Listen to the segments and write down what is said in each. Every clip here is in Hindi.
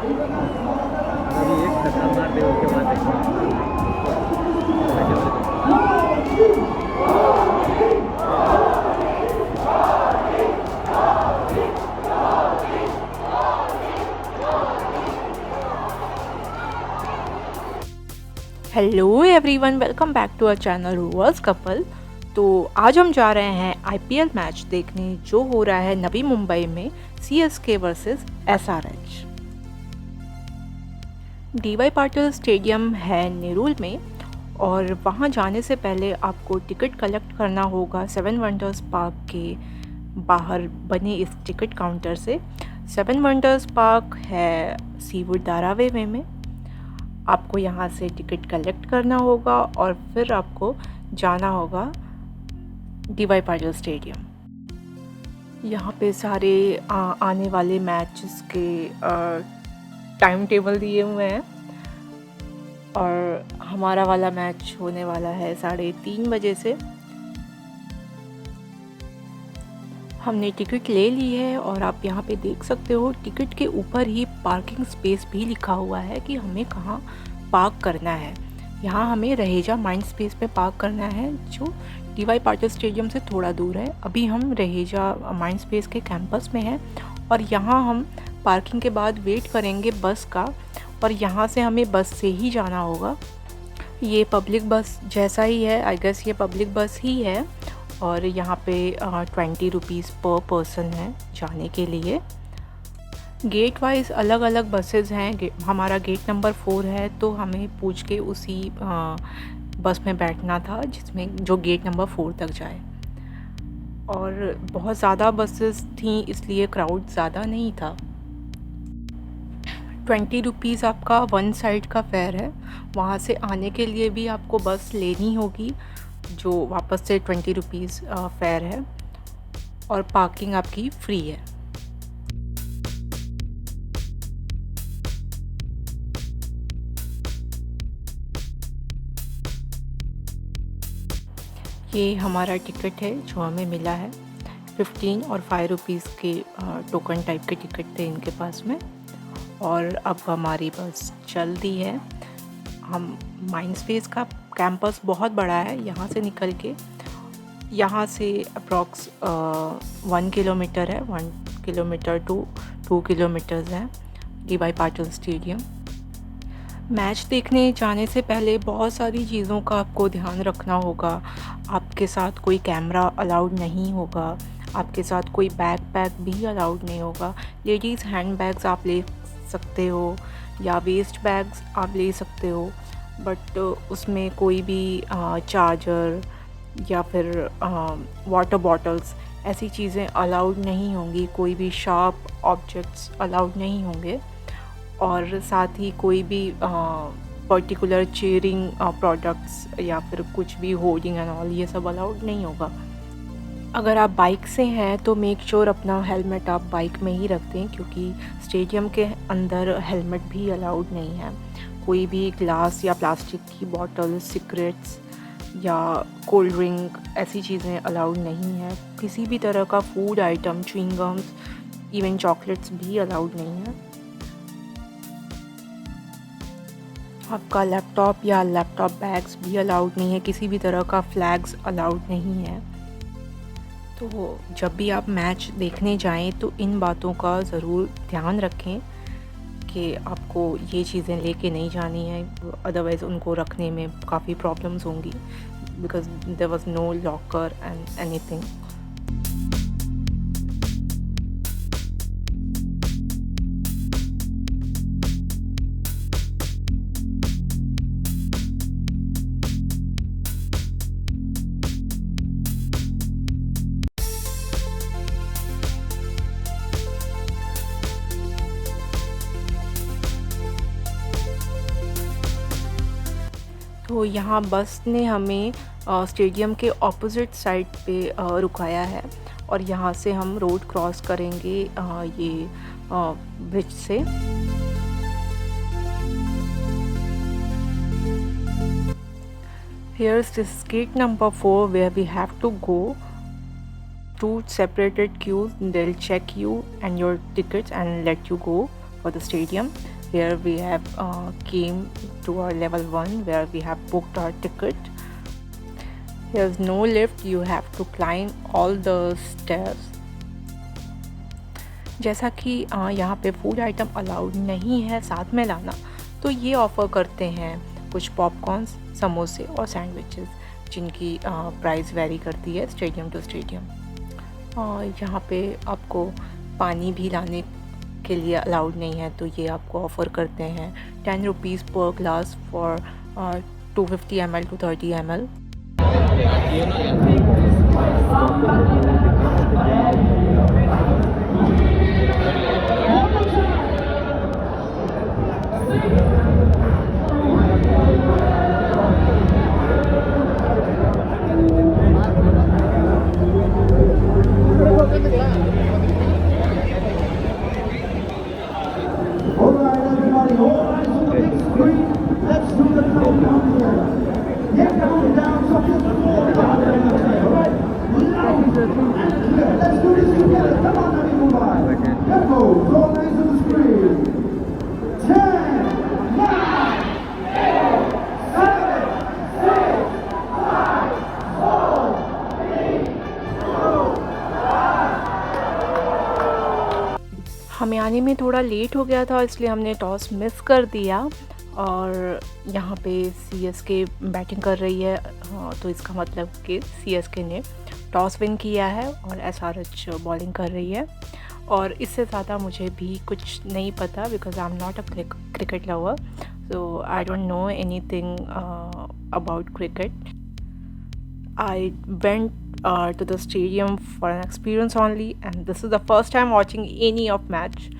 अभी एक धक्का मार दे उसके बाद hello everyone, welcome back to our channel Ruvers couple. तो आज हम जा रहे हैं आईपीएल मैच देखने जो हो रहा है नवी मुंबई में CSK versus SRH. DY Patil stadium है नेरुल में और वहां जाने से पहले आपको टिकट कलेक्ट करना होगा सेवन वंडर्स पार्क के बाहर बने इस टिकट काउंटर से। सेवन वंडर्स पार्क है सीवुड धारावी वे में। आपको यहाँ से टिकट कलेक्ट करना होगा और फिर आपको जाना होगा डीवाई पाटिल स्टेडियम। यहाँ पे सारे आने वाले मैचेस के टाइम टेबल दिए हुए हैं और हमारा वाला मैच होने वाला है 3:30 बजे से। हमने टिकट ले ली है और आप यहाँ पे देख सकते हो टिकट के ऊपर ही पार्किंग स्पेस भी लिखा हुआ है कि हमें कहाँ पार्क करना है। यहाँ हमें रहेजा माइंड स्पेस पे पार्क करना है जो डीवाई पाटिल स्टेडियम से थोड़ा दूर है। अभी हम रहेजा माइंड स्पेस के कैंपस में हैं और यहाँ हम पार्किंग के बाद वेट करेंगे बस का और यहाँ से हमें बस से ही जाना होगा। ये पब्लिक बस जैसा ही है, आई गेस ये पब्लिक बस ही है और यहाँ पे 20 रुपीज़ पर पर्सन है जाने के लिए। गेट वाइज अलग अलग बसेस हैं। हमारा गेट नंबर 4 है तो हमें पूछ के उसी बस में बैठना था जिसमें जो गेट नंबर 4 तक जाए। और बहुत ज़्यादा बसेस थी इसलिए क्राउड ज़्यादा नहीं था। 20 रुपीज़ आपका वन साइड का फेयर है। वहाँ से आने के लिए भी आपको बस लेनी होगी जो वापस से 20 रुपीज़ फेयर है और पार्किंग आपकी फ्री है। ये हमारा टिकट है जो हमें मिला है। 15 और 5 रुपीज़ के टोकन टाइप के टिकट थे इनके पास में। और अब हमारी बस चल दी है। हम माइंड स्पेस का कैंपस बहुत बड़ा है। यहाँ से निकल के यहाँ से अप्रॉक्स 1 किलोमीटर है, 1 किलोमीटर टू 2 किलोमीटर्स है डीवाई पाटिल स्टेडियम। मैच देखने जाने से पहले बहुत सारी चीज़ों का आपको ध्यान रखना होगा। आपके साथ कोई कैमरा अलाउड नहीं होगा, आपके साथ कोई बैकपैक भी अलाउड नहीं होगा। लेडीज़ हैंड बैग्स आप ले सकते हो या वेस्ट बैग्स आप ले सकते हो, बट उसमें कोई भी चार्जर या फिर वाटर बॉटल्स ऐसी चीज़ें अलाउड नहीं होंगी। कोई भी शार्प ऑब्जेक्ट्स अलाउड नहीं होंगे और साथ ही कोई भी पर्टिकुलर चेयरिंग प्रोडक्ट्स या फिर कुछ भी होर्डिंग एंड ऑल ये सब अलाउड नहीं होगा। अगर आप बाइक से हैं तो मेक श्योर अपना हेलमेट आप बाइक में ही रख दें क्योंकि स्टेडियम के अंदर हेलमेट भी अलाउड नहीं है। कोई भी ग्लास या प्लास्टिक की बॉटल, सिगरेट्स या कोल्ड ड्रिंक ऐसी चीज़ें अलाउड नहीं है। किसी भी तरह का food item, chewing gums, even chocolates भी अलाउड नहीं है। आपका लैपटॉप या लैपटॉप बैग्स भी अलाउड नहीं है। किसी भी तरह का फ्लैग्स अलाउड नहीं है। तो जब भी आप मैच देखने जाएं तो इन बातों का ज़रूर ध्यान रखें कि आपको ये चीज़ें लेके नहीं जानी है, अदरवाइज़ उनको रखने में काफ़ी प्रॉब्लम्स होंगी because there was no locker and anything. तो यहाँ बस ने हमें स्टेडियम के ऑपोजिट साइड पे रुकाया है और यहाँ से हम रोड क्रॉस करेंगे ये ब्रिज से। Here's this gate number 4 where we have to go. 2 separated queues, they'll check you and your tickets and let you go for the stadium. Here we have came to our level 1 where we have booked our ticket. Here's no lift, you have to climb all the stairs. जैसा कि यहाँ पे फूड आइटम अलाउड नहीं है साथ में लाना, तो ये ऑफ़र करते हैं कुछ पॉपकॉर्न्स, समोसे और सैंडविचेस, जिनकी प्राइस वेरी करती है स्टेडियम टू स्टेडियम। यहाँ पे आपको पानी भी लाने के लिए अलाउड नहीं है, तो ये आपको ऑफ़र करते हैं 10 रुपीज़ पर glass for 250 ml to 30 ml। हमें आने में थोड़ा लेट हो गया था, इसलिए हमने टॉस मिस कर दिया और यहाँ पे CSK बैटिंग कर रही है, तो इसका मतलब कि CSK ने टॉस विन किया है और SRH बॉलिंग कर रही है। और इससे ज़्यादा मुझे भी कुछ नहीं पता because I am not a cricket lover, so I don't know anything about cricket. I went to the stadium for an experience only, and this is the first time watching any of match.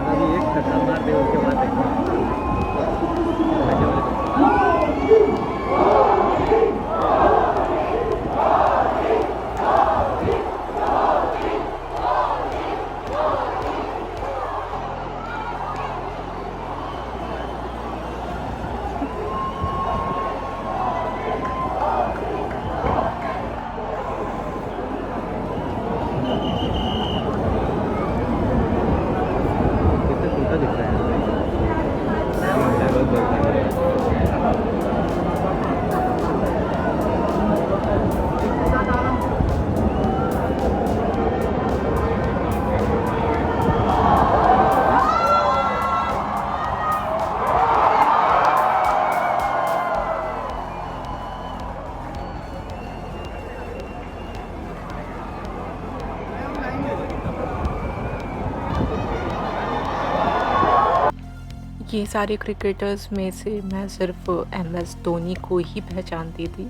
अभी एक धक्का मार दे उसके बाद ये सारे क्रिकेटर्स में से मैं सिर्फ MS धोनी को ही पहचानती थी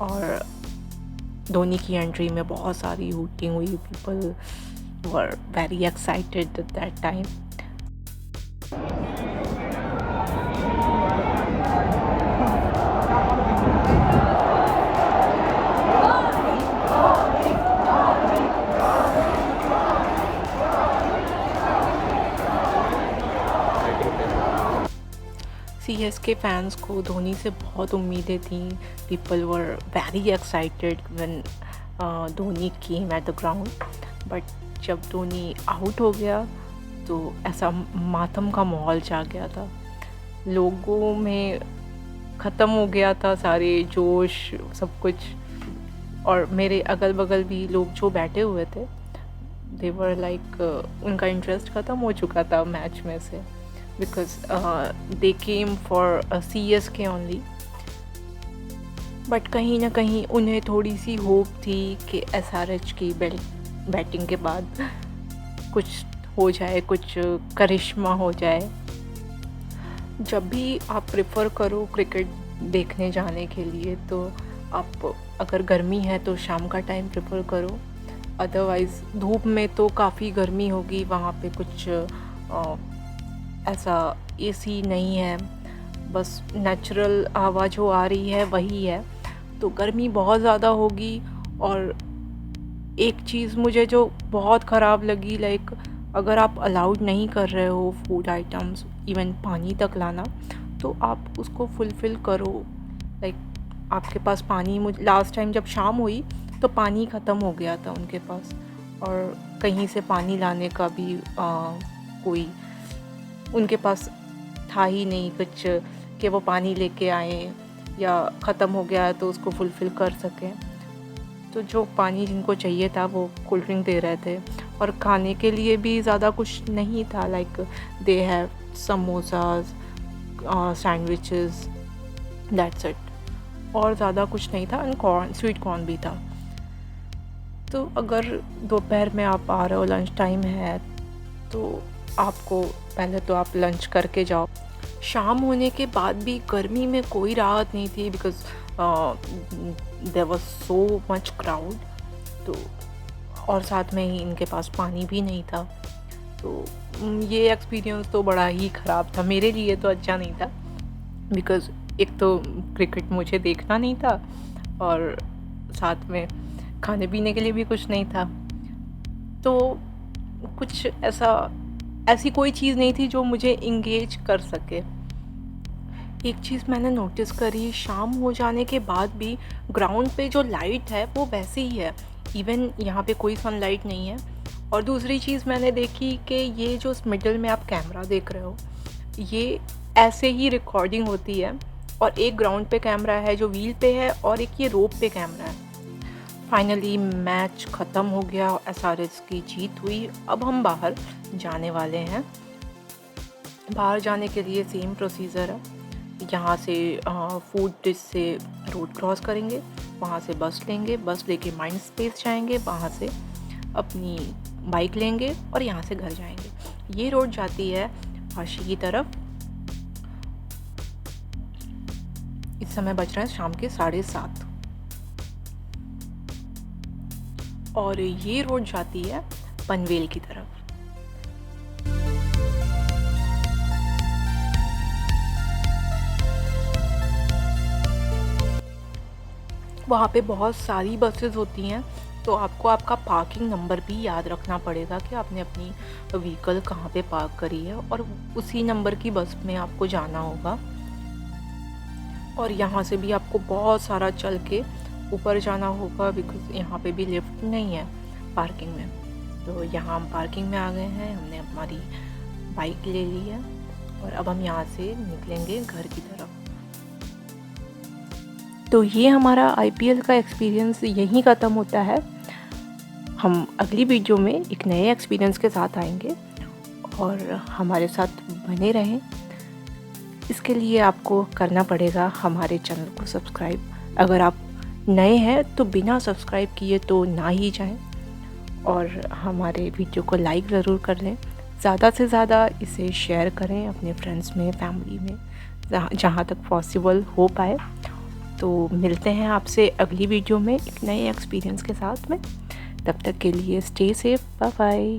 और धोनी की एंट्री में बहुत सारी हूटिंग हुई, people were very excited at that time. CSK fans को धोनी से बहुत उम्मीदें थी, people were very excited when Dhoni came at the ground, but जब धोनी आउट हो गया तो ऐसा मातम का माहौल छा गया था, लोगों में ख़त्म हो गया था सारे जोश सब कुछ। और मेरे अगल बगल भी लोग जो बैठे हुए थे दे वर लाइक उनका इंटरेस्ट ख़त्म हो चुका था मैच में से। because they came for CSK only. But कहीं ना कहीं उन्हें थोड़ी सी होप थी कि SRH की बैटिंग के बाद कुछ हो जाए, कुछ करिश्मा हो जाए। जब भी आप प्रेफर करो क्रिकेट देखने जाने के लिए तो आप अगर गर्मी है तो शाम का टाइम प्रेफर करो, अदरवाइज़ धूप में तो काफ़ी गर्मी होगी, वहाँ पे कुछ ऐसा AC नहीं है, बस नेचुरल हवा जो आ रही है वही है, तो गर्मी बहुत ज़्यादा होगी। और एक चीज़ मुझे जो बहुत ख़राब लगी, लाइक अगर आप अलाउड नहीं कर रहे हो फूड आइटम्स, इवन पानी तक लाना, तो आप उसको फुलफ़िल करो। लाइक आपके पास पानी, मुझे लास्ट टाइम जब शाम हुई तो पानी ख़त्म हो गया था उनके पास, और कहीं से पानी लाने का भी कोई उनके पास था ही नहीं कुछ कि वो पानी लेके आए, या ख़त्म हो गया है तो उसको फुलफ़िल कर सकें। तो जो पानी जिनको चाहिए था वो कोल्ड ड्रिंक दे रहे थे, और खाने के लिए भी ज़्यादा कुछ नहीं था। Like they have samosas, sandwiches, that's it, और ज़्यादा कुछ नहीं था। एंड कॉर्न, स्वीट कॉर्न भी था। तो अगर दोपहर में आप आ रहे हो, लंच टाइम है, तो आपको पहले तो आप लंच करके जाओ। शाम होने के बाद भी गर्मी में कोई राहत नहीं थी, because there was so much crowd. तो और साथ में ही इनके पास पानी भी नहीं था। तो ये एक्सपीरियंस तो बड़ा ही ख़राब था, मेरे लिए तो अच्छा नहीं था, बिकॉज़ एक तो क्रिकेट मुझे देखना नहीं था, और साथ में खाने पीने के लिए भी कुछ नहीं था। तो कुछ ऐसी कोई चीज़ नहीं थी जो मुझे इंगेज कर सके। एक चीज़ मैंने नोटिस करी, शाम हो जाने के बाद भी ग्राउंड पे जो लाइट है वो वैसे ही है, इवन यहाँ पे कोई सनलाइट नहीं है। और दूसरी चीज़ मैंने देखी कि ये जो मिडल में आप कैमरा देख रहे हो, ये ऐसे ही रिकॉर्डिंग होती है, और एक ग्राउंड पे कैमरा है जो व्हील पे है, और एक ये रोप पे कैमरा है। फाइनली मैच ख़त्म हो गया, SRH की जीत हुई। अब हम बाहर जाने वाले हैं। बाहर जाने के लिए सेम प्रोसीजर है, यहाँ से फूड डिश से रोड क्रॉस करेंगे, वहाँ से बस लेंगे, बस लेके माइंड स्पेस जाएंगे, वहाँ से अपनी बाइक लेंगे और यहाँ से घर जाएंगे। ये रोड जाती है काशी की तरफ। इस समय बज रहे हैं शाम के 7:30, और ये रोड जाती है पनवेल की तरफ। वहाँ पे बहुत सारी बसेस होती हैं, तो आपको आपका पार्किंग नंबर भी याद रखना पड़ेगा कि आपने अपनी व्हीकल कहाँ पे पार्क करी है, और उसी नंबर की बस में आपको जाना होगा। और यहाँ से भी आपको बहुत सारा चल के ऊपर जाना होगा, बिकॉज यहाँ पे भी लिफ्ट नहीं है पार्किंग में। तो यहाँ हम पार्किंग में आ गए हैं, हमने हमारी बाइक ले ली है, और अब हम यहाँ से निकलेंगे घर की तरफ। तो ये हमारा IPL का एक्सपीरियंस यहीं ख़त्म होता है। हम अगली वीडियो में एक नए एक्सपीरियंस के साथ आएंगे, और हमारे साथ बने रहें। इसके लिए आपको करना पड़ेगा हमारे चैनल को सब्सक्राइब। अगर आप नए हैं तो बिना सब्सक्राइब किए तो ना ही जाएं, और हमारे वीडियो को लाइक ज़रूर कर लें। ज़्यादा से ज़्यादा इसे शेयर करें अपने फ्रेंड्स में, फैमिली में, जहाँ तक पॉसिबल हो पाए। तो मिलते हैं आपसे अगली वीडियो में एक नए एक्सपीरियंस के साथ में। तब तक के लिए स्टे सेफ, बाय बाय।